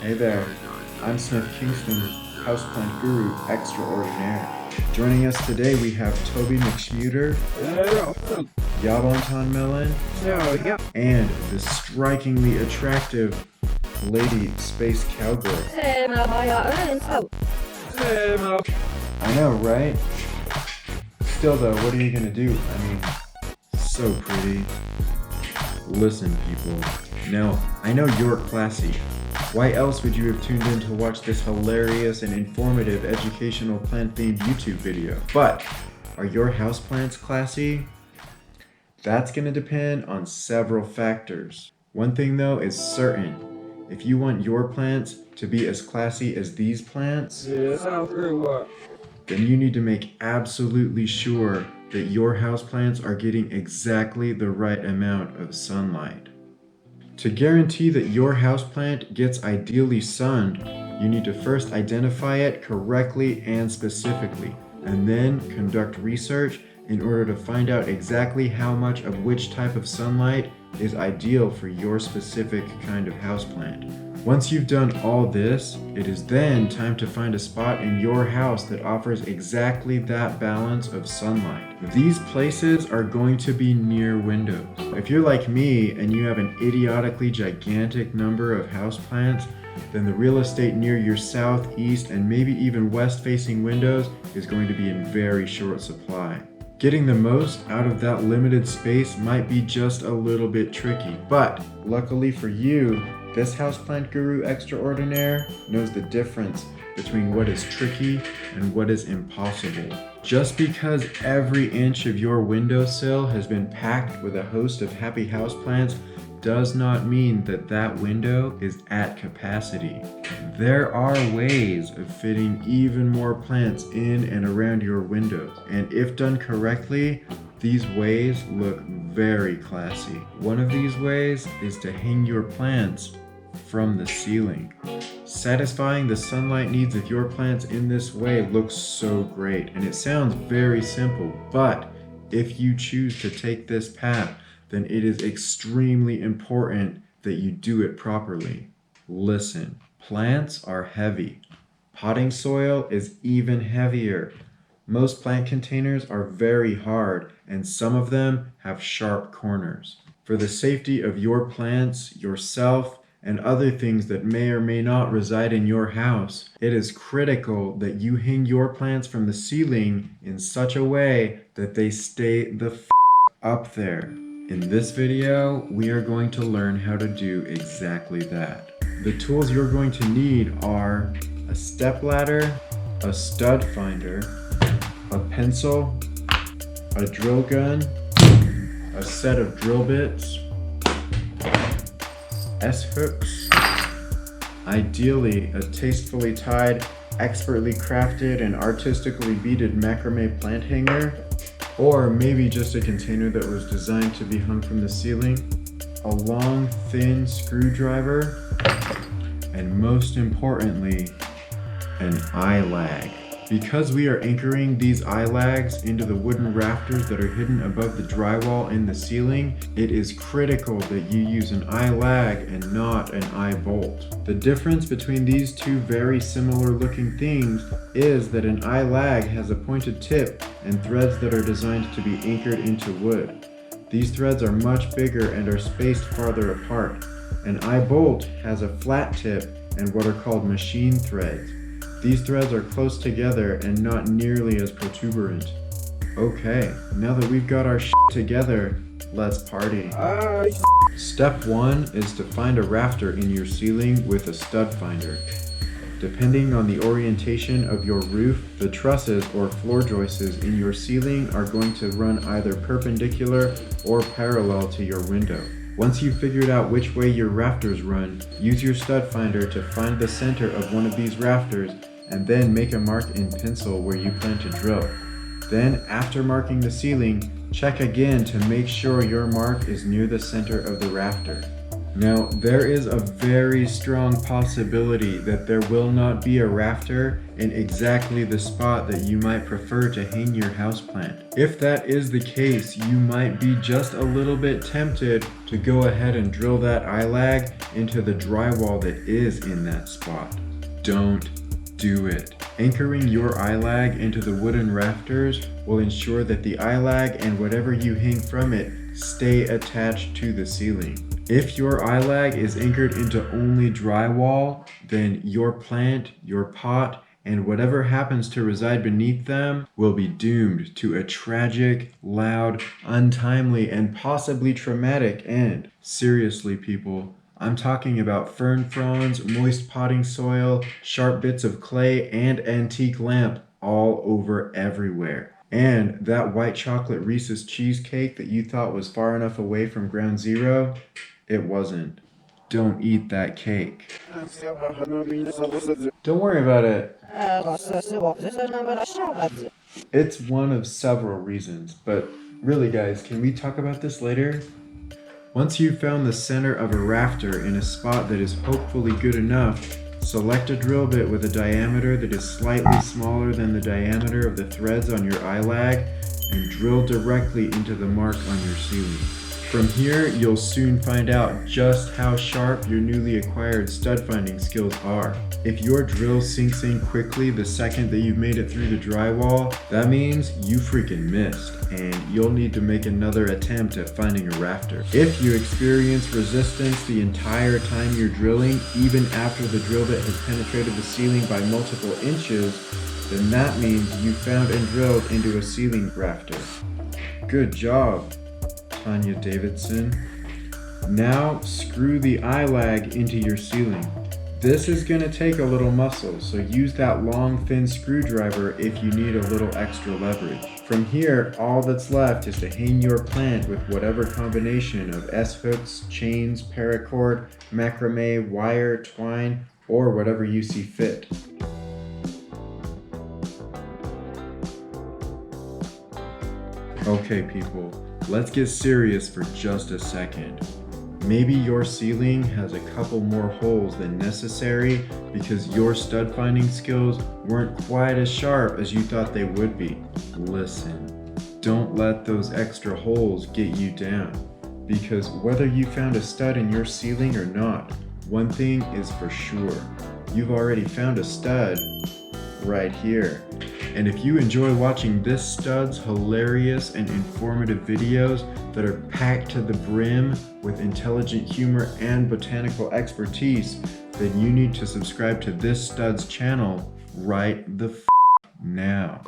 Hey there, I'm Smith Kingston, houseplant guru extraordinaire. Joining us today we have Toby McSchmuter, Yabonton Melon, and the strikingly attractive Lady Space Cowgirl. I know, right? Still though, what are you gonna do? I mean, so pretty. Listen, people. Now, I know you're classy. Why else would you have tuned in to watch this hilarious and informative educational plant-themed YouTube video? But, are your houseplants classy? That's gonna depend on several factors. One thing though is certain. If you want your plants to be as classy as these plants, then you need to make absolutely sure that your houseplants are getting exactly the right amount of sunlight. To guarantee that your houseplant gets ideally sunned, you need to first identify it correctly and specifically, and then conduct research in order to find out exactly how much of which type of sunlight is ideal for your specific kind of houseplant. Once you've done all this, it is then time to find a spot in your house that offers exactly that balance of sunlight. These places are going to be near windows. If you're like me and you have an idiotically gigantic number of houseplants, then the real estate near your south, east, and maybe even west-facing windows is going to be in very short supply. Getting the most out of that limited space might be just a little bit tricky, but luckily for you, this houseplant guru extraordinaire knows the difference between what is tricky and what is impossible. Just because every inch of your windowsill has been packed with a host of happy houseplants does not mean that that window is at capacity. There are ways of fitting even more plants in and around your windows, and if done correctly, these ways look very classy. One of these ways is to hang your plants from the ceiling. Satisfying the sunlight needs of your plants in this way looks so great, and it sounds very simple, but if you choose to take this path, then it is extremely important that you do it properly. Listen, plants are heavy. Potting soil is even heavier. Most plant containers are very hard, and some of them have sharp corners. For the safety of your plants, yourself, and other things that may or may not reside in your house, it is critical that you hang your plants from the ceiling in such a way that they stay the up there. In this video, we are going to learn how to do exactly that. The tools you're going to need are a stepladder, a stud finder, a pencil, a drill gun, a set of drill bits, S-hooks, ideally a tastefully tied, expertly crafted, and artistically beaded macrame plant hanger, or maybe just a container that was designed to be hung from the ceiling, a long, thin screwdriver, and most importantly, an eye lag. Because we are anchoring these eye lags into the wooden rafters that are hidden above the drywall in the ceiling, it is critical that you use an eye lag and not an eye bolt. The difference between these two very similar looking things is that an eye lag has a pointed tip and threads that are designed to be anchored into wood. These threads are much bigger and are spaced farther apart. An eye bolt has a flat tip and what are called machine threads. These threads are close together and not nearly as protuberant. Okay, now that we've got our together, let's party. Step 1 is to find a rafter in your ceiling with a stud finder. Depending on the orientation of your roof, the trusses or floor joices in your ceiling are going to run either perpendicular or parallel to your window. Once you've figured out which way your rafters run, use your stud finder to find the center of one of these rafters and then make a mark in pencil where you plan to drill. Then, after marking the ceiling, check again to make sure your mark is near the center of the rafter. Now, there is a very strong possibility that there will not be a rafter in exactly the spot that you might prefer to hang your houseplant. If that is the case, you might be just a little bit tempted to go ahead and drill that eyelag into the drywall that is in that spot. Don't do it. Anchoring your eyelag into the wooden rafters will ensure that the eyelag and whatever you hang from it stay attached to the ceiling. If your eyelag is anchored into only drywall, then your plant, your pot, and whatever happens to reside beneath them will be doomed to a tragic, loud, untimely, and possibly traumatic end. Seriously, people. I'm talking about fern fronds, moist potting soil, sharp bits of clay, and antique lamp all over everywhere. And that white chocolate Reese's cheesecake that you thought was far enough away from ground zero, it wasn't. Don't eat that cake. Don't worry about it. It's one of several reasons, but really guys, can we talk about this later? Once you've found the center of a rafter in a spot that is hopefully good enough, select a drill bit with a diameter that is slightly smaller than the diameter of the threads on your eyelag and drill directly into the mark on your ceiling. From here, you'll soon find out just how sharp your newly acquired stud finding skills are. If your drill sinks in quickly the second that you've made it through the drywall, that means you freaking missed, and you'll need to make another attempt at finding a rafter. If you experience resistance the entire time you're drilling, even after the drill bit has penetrated the ceiling by multiple inches, then that means you found and drilled into a ceiling rafter. Good job, Tanya Davidson. Now screw the eyelag into your ceiling. This is going to take a little muscle, so use that long thin screwdriver if you need a little extra leverage. From here, all that's left is to hang your plant with whatever combination of S-hooks, chains, paracord, macrame, wire, twine, or whatever you see fit. Okay people, let's get serious for just a second. Maybe your ceiling has a couple more holes than necessary because your stud finding skills weren't quite as sharp as you thought they would be. Listen, don't let those extra holes get you down, because whether you found a stud in your ceiling or not, one thing is for sure, you've already found a stud right here. And if you enjoy watching this stud's hilarious and informative videos that are packed to the brim with intelligent humor and botanical expertise, then you need to subscribe to this stud's channel right the now.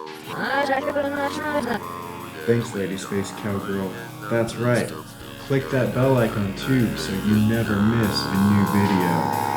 Thanks, Lady Space Cowgirl. That's right. Click that bell icon too so you never miss a new video.